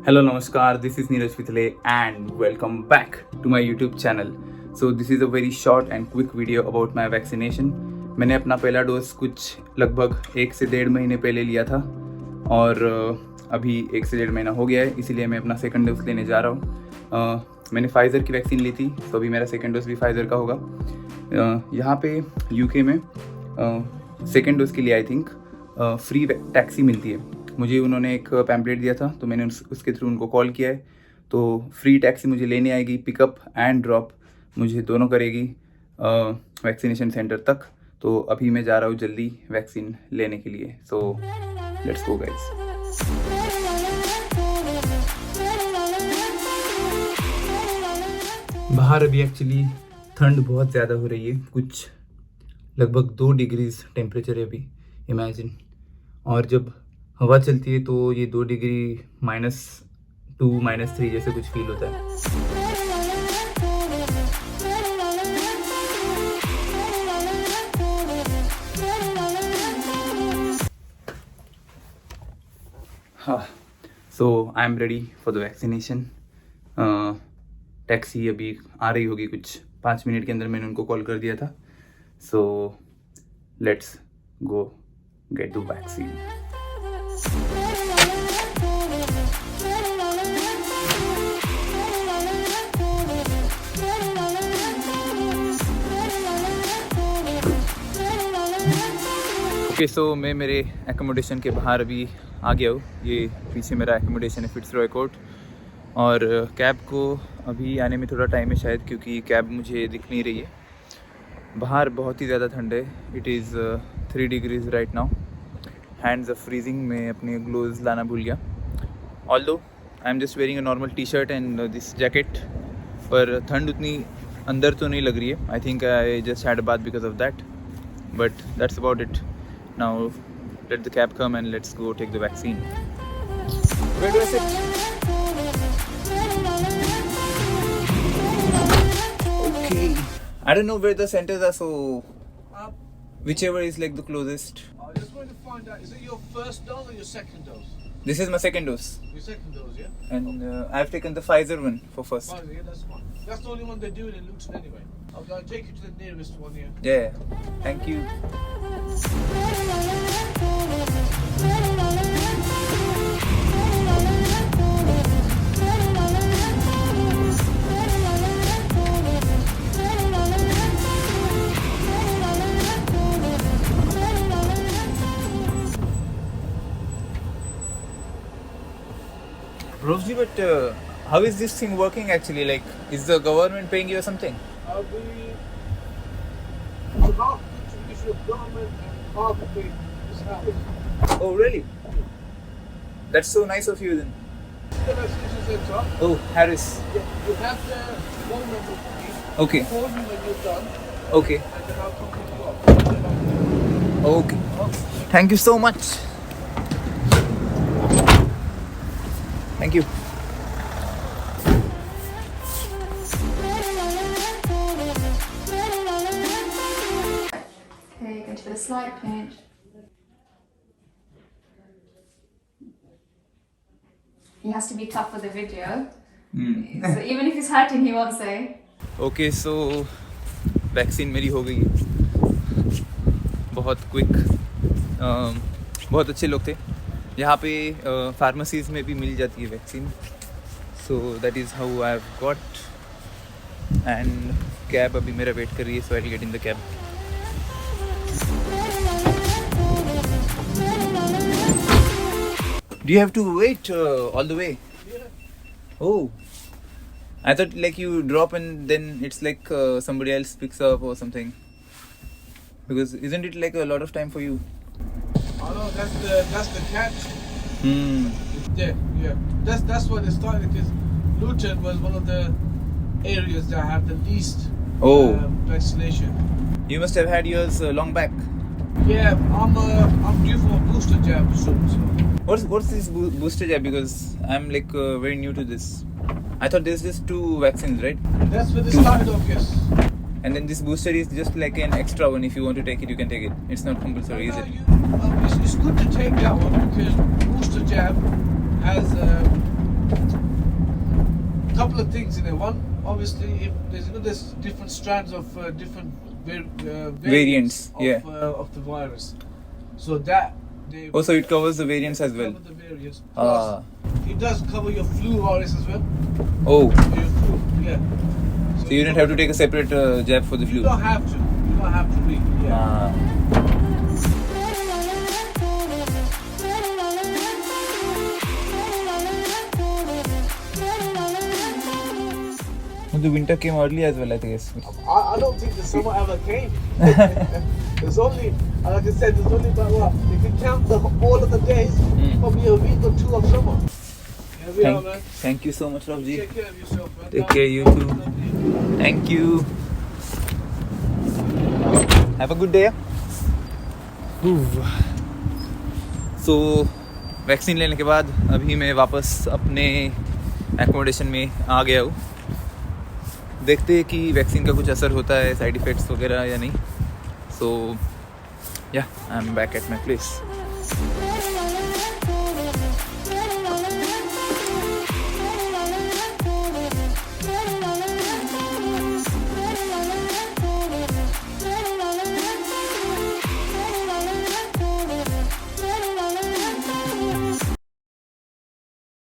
Hello, Namaskar. This is Neeraj Pitale and welcome back to my YouTube channel. So this is a very short and quick video about my vaccination. मैंने अपना पहला dose कुछ लगभग 1 से 1.5 महीने पहले लिया था और अभी 1 से 1.5 महीना हो गया है, इसीलिए मैं अपना सेकंड डोज लेने जा रहा हूँ। मैंने फाइज़र की वैक्सीन ली थी, तो अभी मेरा सेकंड डोज भी फाइज़र का होगा। यहाँ पे यूके में सेकंड डोज के लिए आई थिंक फ्री टैक्सी मिलती है। मुझे उन्होंने एक पैम्पलेट दिया था, तो मैंने उसके थ्रू उनको कॉल किया है, तो फ्री टैक्सी मुझे लेने आएगी, पिकअप एंड ड्रॉप मुझे दोनों करेगी वैक्सीनेशन सेंटर तक। तो अभी मैं जा रहा हूँ जल्दी वैक्सीन लेने के लिए। सो लेट्स गो गाइस। बाहर अभी एक्चुअली ठंड बहुत ज़्यादा हो रही है, कुछ लगभग 2 डिग्रीज टेम्परेचर है अभी, इमेजिन। और जब हवा चलती है तो ये 2 डिग्री -2 -3 जैसे कुछ फील होता है। हाँ, so I am ready for the vaccination. Taxi अभी आ रही होगी, कुछ 5 मिनट के अंदर मैंने उनको कॉल कर दिया था। So let's go get the vaccine. Okay, so मैं मेरे एकोमोडेशन के बाहर अभी आ गया हूँ। ये पीछे मेरा एकोमोडेशन है, फिट्सरॉय कोर्ट। और कैब को अभी आने में थोड़ा टाइम है शायद, क्योंकि कैब मुझे दिख नहीं रही है। बाहर बहुत ही ज़्यादा ठंड है, it is 3 degrees right now. Hands are freezing. मैं अपने ग्लोव्स लाना भूल गया। Although I am just wearing a normal T shirt and this jacket, पर ठंड उतनी अंदर तो नहीं लग रही है। I think I just had a bath because of that, but that's about it. Now let the cab come and let's go take the vaccine. Where do I sit? Okay. I don't know where the centers are, so whichever is like the closest. I just wanted to find out, is it your first dose or your second dose? This is my second dose. Your second dose, yeah? And I've taken the Pfizer one for first. Pfizer, yeah, that's fine. That's the only one they're doing in Luton anyway. I'll take you to the nearest one here. Yeah. Thank you. Rosie, but how is this thing working actually? Like, is the government paying you or something? Half because your government and half of it is ours. Oh, really? That's so nice of you then. The vaccination center. Oh, Harris. Yeah, you have the phone number for me. Okay. Call me when you're done, Okay. and then I'll come pick you up. Okay. Thank you so much. Thank you. Okay, go to the slight pinch. He has to be tough for the video. So even if he's hurting, he won't say. Okay, so vaccine मेरी हो गई है। बहुत quick, बहुत अच्छे लोग थे। यहाँ पे फार्मेसीज़ में भी मिल जाती है vaccine. So that is how I have got. And cab अभी मेरा वेट कर रही है, so I will get in the cab. Do you have to wait all the way? Yeah. Oh, I thought like you drop and then it's like somebody else picks up or something. Because isn't it like a lot of time for you? I know that's the catch. Hmm. Yeah. That's why they started, because Luton was one of the areas that have the least Oh. vaccination. You must have had yours long back. Yeah, I'm due for a booster jab soon. So. What's this booster jab? Because I'm like very new to this. I thought there's just 2 vaccines, right? That's where they started off, yes. And then this booster is just like an extra one. If you want to take it, you can take it. It's not compulsory, is it? It's good to take that one because booster jab has couple of things in there. One, obviously, if there's different strands of different Variants, yeah. of the virus. So that they Also, it covers the variants as well. cover the variants. Plus, it does cover your flu virus as well. Oh, Your flu, yeah. so you don't have to take a separate jab for the You flu. don't have to. You don't have to be. Yeah. The winter came early as well, I guess. I don't think the summer ever came. There's only, like I said, there's only about what? If you count all of the days, probably a week or two of summer. Here we are, man. Thank you so much, Ravji. Take care of yourself, man. Take care, you too. Thank you. Have a good day. So, vaccine लेने के बाद अभी मैं वापस अपने accommodation में आ गया हूँ. देखते हैं कि वैक्सीन का कुछ असर होता है, साइड इफ़ेक्ट्स वगैरह या नहीं. सो या I am back at my place.